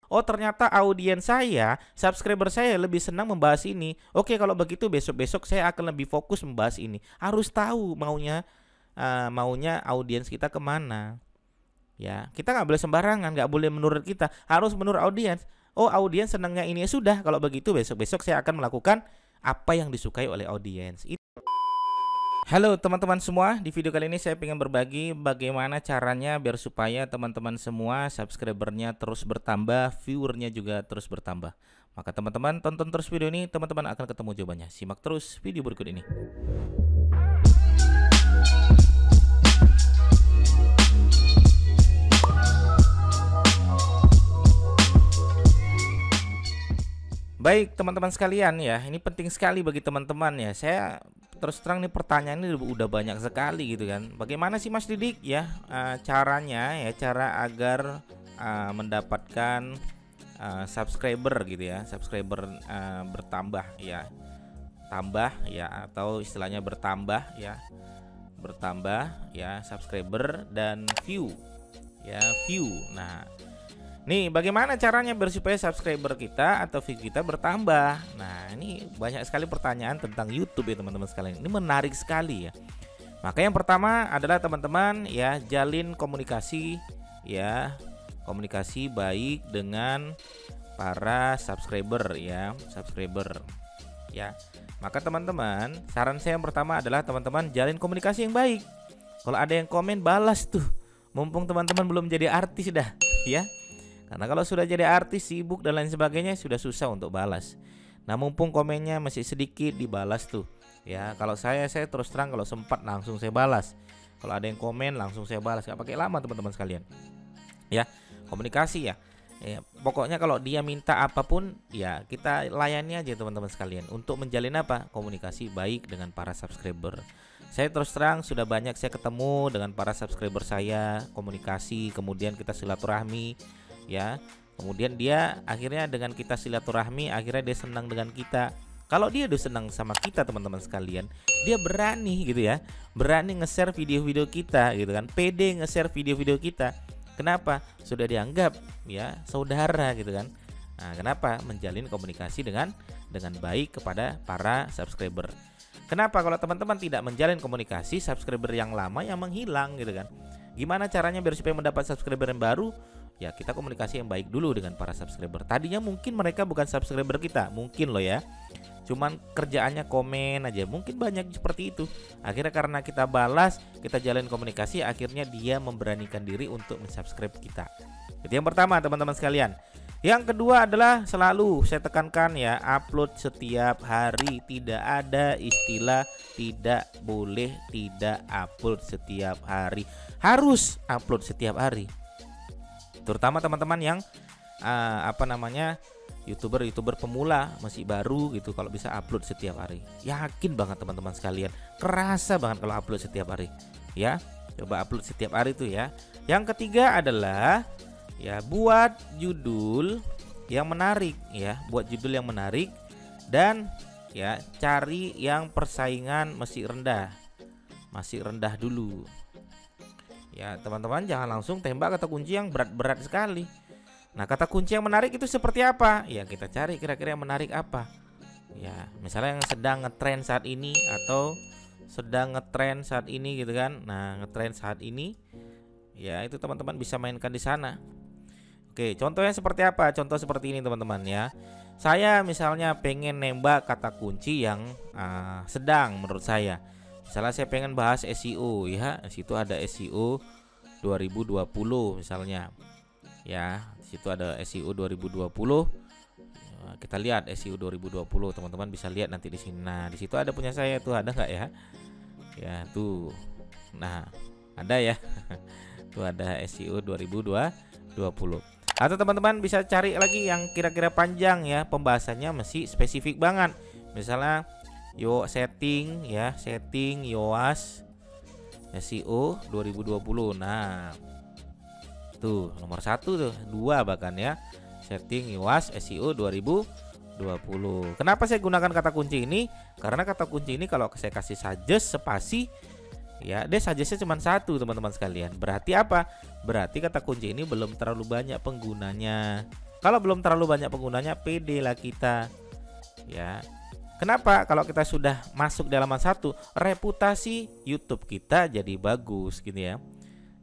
Oh ternyata audiens saya, subscriber saya lebih senang membahas ini. Oke kalau begitu besok-besok saya akan lebih fokus membahas ini. Harus tahu maunya audiens kita kemana. Ya, kita nggak boleh sembarangan, nggak boleh menurut kita, harus menurut audiens. Oh, audiens senangnya ini, ya sudah. Kalau begitu besok-besok saya akan melakukan apa yang disukai oleh audiens. Halo teman-teman semua, di video kali ini saya ingin berbagi bagaimana caranya biar supaya teman-teman semua subscribernya terus bertambah, viewernya juga terus bertambah. Maka teman-teman tonton terus video ini, teman-teman akan ketemu jawabannya. Simak terus video berikut ini. Baik teman-teman sekalian ya, ini penting sekali bagi teman-teman ya. Saya terus terang nih pertanyaan ini udah banyak sekali gitu kan. Bagaimana sih Mas Didik ya caranya ya, cara agar mendapatkan subscriber gitu ya, subscriber bertambah ya, tambah ya, atau istilahnya bertambah ya subscriber dan view ya, view. Nah nih, bagaimana caranya biar supaya subscriber kita atau view kita bertambah? Nah, ini banyak sekali pertanyaan tentang YouTube ya teman-teman sekalian. Ini menarik sekali ya. Maka yang pertama adalah teman-teman ya, jalin komunikasi ya, komunikasi baik dengan para subscriber ya, Maka teman-teman, saran saya yang pertama adalah teman-teman jalin komunikasi yang baik. Kalau ada yang komen, balas tuh. Mumpung teman-teman belum jadi artis dah ya. Karena kalau sudah jadi artis, sibuk dan lain sebagainya, sudah susah untuk balas. Nah mumpung komennya masih sedikit, dibalas tuh ya. Kalau saya terus terang kalau sempat langsung saya balas. Kalau ada yang komen langsung saya balas, gak pakai lama teman-teman sekalian ya. Komunikasi ya, pokoknya kalau dia minta apapun ya kita layani aja teman-teman sekalian. Untuk menjalin apa? Komunikasi baik dengan para subscriber. Saya terus terang sudah banyak saya ketemu dengan para subscriber saya, komunikasi, kemudian kita silaturahmi ya, kemudian dia akhirnya dengan kita silaturahmi, akhirnya dia senang dengan kita. Kalau dia udah senang sama kita teman-teman sekalian, dia berani gitu ya, berani nge-share video-video kita gitu kan, pede nge-share video-video kita. Kenapa? Sudah dianggap ya saudara gitu kan. Nah kenapa? Menjalin komunikasi dengan baik kepada para subscriber. Kenapa? Kalau teman-teman tidak menjalin komunikasi, subscriber yang lama yang menghilang gitu kan. Gimana caranya biar supaya mendapat subscriber yang baru? Ya kita komunikasi yang baik dulu dengan para subscriber. Tadinya mungkin mereka bukan subscriber kita, mungkin loh ya, cuman kerjaannya komen aja, mungkin banyak seperti itu. Akhirnya karena kita balas, kita jalin komunikasi, akhirnya dia memberanikan diri untuk mensubscribe kita. Itu yang pertama teman-teman sekalian. Yang kedua adalah selalu saya tekankan ya, upload setiap hari. Tidak ada istilah tidak boleh tidak upload setiap hari, harus upload setiap hari. Terutama teman-teman yang YouTuber pemula masih baru gitu, kalau bisa upload setiap hari. Yakin banget teman-teman sekalian, kerasa banget kalau upload setiap hari ya. Coba upload setiap hari tuh ya. Yang ketiga adalah ya buat judul yang menarik ya, buat judul yang menarik dan ya cari yang persaingan masih rendah dulu. Ya teman-teman jangan langsung tembak kata kunci yang berat-berat sekali. Nah kata kunci yang menarik itu seperti apa? Ya kita cari kira-kira yang menarik apa. Ya misalnya yang sedang ngetrend saat ini, atau sedang ngetrend saat ini gitu kan. Nah ngetrend saat ini ya itu teman-teman bisa mainkan di sana. Oke, contohnya seperti apa? Contoh seperti ini teman-teman ya. Saya misalnya pengen nembak kata kunci yang sedang menurut saya. Misalnya saya pengen bahas SEO ya, di situ ada SEO 2020 misalnya. Ya, di situ ada SEO 2020. Kita lihat SEO 2020, teman-teman bisa lihat nanti di sini. Nah, di situ ada punya saya tuh, ada nggak ya? Ya, tuh. Nah, ada ya. Tuh ada SEO 2020. Atau teman-teman bisa cari lagi yang kira-kira panjang ya, pembahasannya masih spesifik banget. Misalnya setting YOAS SEO 2020. Nah tuh nomor 1 tuh, 2 bahkan ya, setting YOAS SEO 2020. Kenapa saya gunakan kata kunci ini? Karena kata kunci ini kalau saya kasih suggest spasi ya, dia suggestnya cuma 1 teman-teman sekalian. Berarti apa? Berarti kata kunci ini belum terlalu banyak penggunanya Kalau belum terlalu banyak penggunanya, pede lah kita. Ya. Kenapa? Kalau kita sudah masuk di halaman 1, reputasi YouTube kita jadi bagus gitu ya.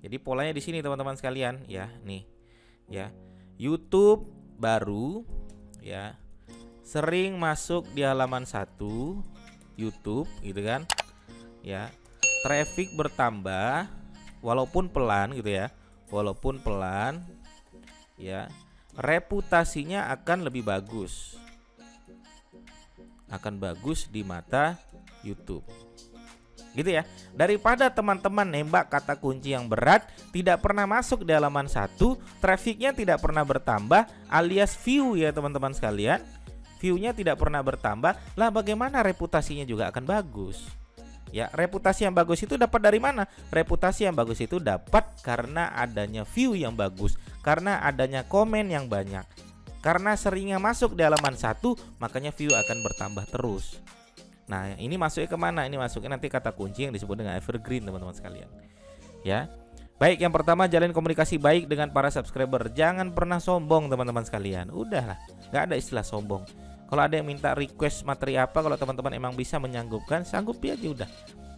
Jadi polanya di sini teman-teman sekalian ya, nih. Ya. YouTube baru ya. Sering masuk di halaman 1 YouTube gitu kan. Ya. Traffic bertambah walaupun pelan gitu ya. Walaupun pelan ya. Reputasinya akan lebih bagus. Akan bagus di mata YouTube. Gitu ya. Daripada teman-teman nembak kata kunci yang berat, tidak pernah masuk di halaman 1, trafficnya tidak pernah bertambah, alias view ya teman-teman sekalian. View-nya tidak pernah bertambah, lah bagaimana reputasinya juga akan bagus. Ya, reputasi yang bagus itu dapat dari mana? Reputasi yang bagus itu dapat karena adanya view yang bagus, karena adanya komen yang banyak. Karena seringnya masuk di halaman 1, makanya view akan bertambah terus. Nah, ini masuknya kemana? Ini masuknya nanti kata kunci yang disebut dengan evergreen teman-teman sekalian. Ya. Baik, yang pertama jalin komunikasi baik dengan para subscriber. Jangan pernah sombong teman-teman sekalian. Udahlah, nggak ada istilah sombong. Kalau ada yang minta request materi apa, kalau teman-teman emang bisa menyanggupkan, sanggupi aja udah.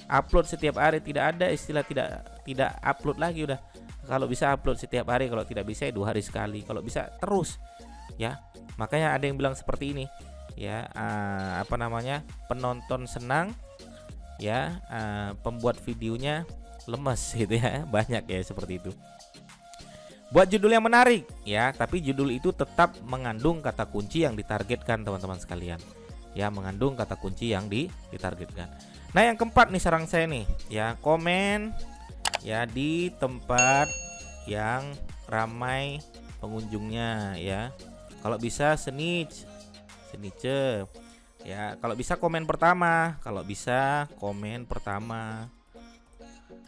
Upload setiap hari, tidak ada istilah tidak upload lagi udah. Kalau bisa upload setiap hari, kalau tidak bisa 2 hari sekali. Kalau bisa terus. Ya. Makanya ada yang bilang seperti ini. Ya, penonton senang ya, pembuat videonya lemes gitu ya. Banyak ya seperti itu. Buat judul yang menarik ya, tapi judul itu tetap mengandung kata kunci yang ditargetkan teman-teman sekalian. Ya, mengandung kata kunci yang ditargetkan. Nah, yang keempat nih saran saya nih, ya, komen ya di tempat yang ramai pengunjungnya ya. Kalau bisa snitch ya, kalau bisa komen pertama,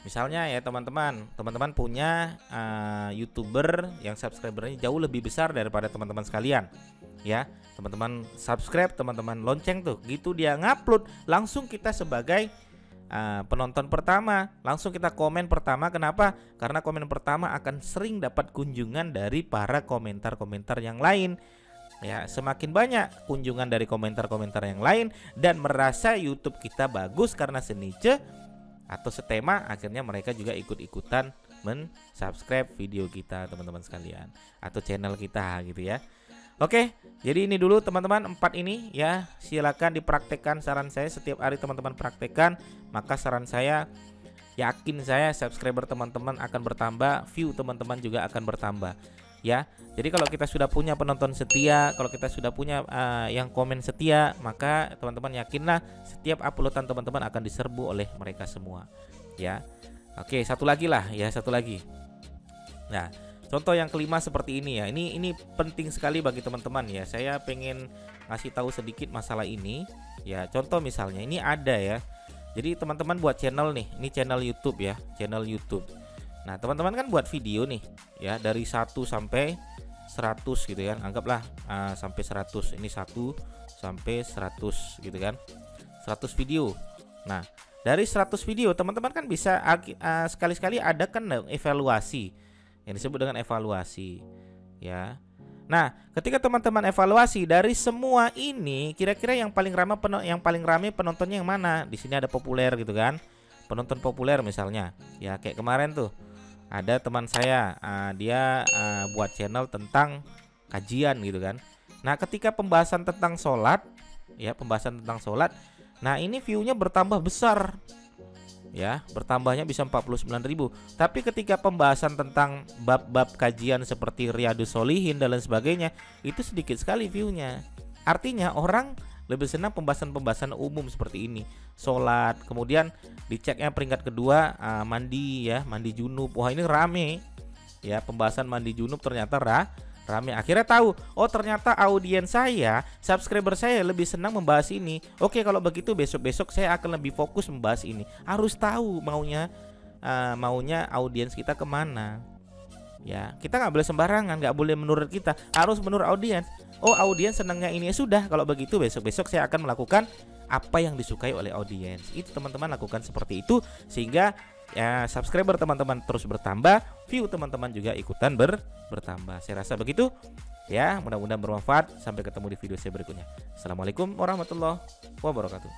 Misalnya ya teman-teman punya YouTuber yang subscribernya jauh lebih besar daripada teman-teman sekalian. Ya, teman-teman subscribe, teman-teman lonceng tuh. Gitu dia ngupload, langsung kita sebagai penonton pertama, langsung kita komen pertama. Kenapa? Karena komen pertama akan sering dapat kunjungan dari para komentar-komentar yang lain. Ya, semakin banyak kunjungan dari komentar-komentar yang lain dan merasa YouTube kita bagus karena seniche atau setema, akhirnya mereka juga ikut-ikutan men-subscribe video kita teman-teman sekalian, atau channel kita gitu ya. Oke, jadi ini dulu teman-teman, 4 ini ya. Silakan dipraktekkan saran saya, setiap hari teman-teman praktekkan, maka saran saya, yakin saya subscriber teman-teman akan bertambah, view teman-teman juga akan bertambah. Ya, jadi kalau kita sudah punya penonton setia, kalau kita sudah punya yang komen setia, maka teman-teman yakinlah setiap uploadan teman-teman akan diserbu oleh mereka semua. Ya, oke, satu lagi. Nah, contoh yang kelima seperti ini ya. Ini penting sekali bagi teman-teman ya. Saya pengen ngasih tahu sedikit masalah ini. Ya, contoh misalnya ini ada ya. Jadi teman-teman buat channel nih, ini channel YouTube ya, channel YouTube. Nah, teman-teman kan buat video nih ya, dari 1 sampai 100 gitu kan. Anggaplah sampai 100. Ini 1 sampai 100 gitu kan. 100 video. Nah, dari 100 video teman-teman kan bisa sekali-sekali ada kan evaluasi. Yang disebut dengan evaluasi ya. Nah, ketika teman-teman evaluasi dari semua ini, kira-kira yang paling ramai penontonnya yang mana? Di sini ada populer gitu kan. Penonton populer misalnya. Ya, kayak kemarin tuh ada teman saya, dia buat channel tentang kajian gitu kan. Nah, ketika pembahasan tentang sholat, nah ini view-nya bertambah besar, ya, bertambahnya bisa 49.000. Tapi ketika pembahasan tentang bab-bab kajian seperti Riyadhus Shalihin dan lain sebagainya, itu sedikit sekali view-nya. Artinya orang lebih senang pembahasan-pembahasan umum seperti ini, sholat, kemudian diceknya peringkat kedua mandi ya, mandi junub. Wah, ini rame ya, pembahasan mandi junub ternyata rame. Akhirnya tahu, oh ternyata audiens saya, subscriber saya lebih senang membahas ini. Oke, kalau begitu besok-besok saya akan lebih fokus membahas ini. Harus tahu maunya audiens kita kemana. Ya, kita nggak boleh sembarangan, nggak boleh menurut kita, harus menurut audiens. Oh, audiens senangnya ini, ya sudah. Kalau begitu besok-besok saya akan melakukan apa yang disukai oleh audiens. Itu teman-teman lakukan seperti itu, sehingga ya subscriber teman-teman terus bertambah, view teman-teman juga ikutan bertambah. Saya rasa begitu. Ya, mudah-mudahan bermanfaat. Sampai ketemu di video saya berikutnya. Assalamualaikum warahmatullahi wabarakatuh.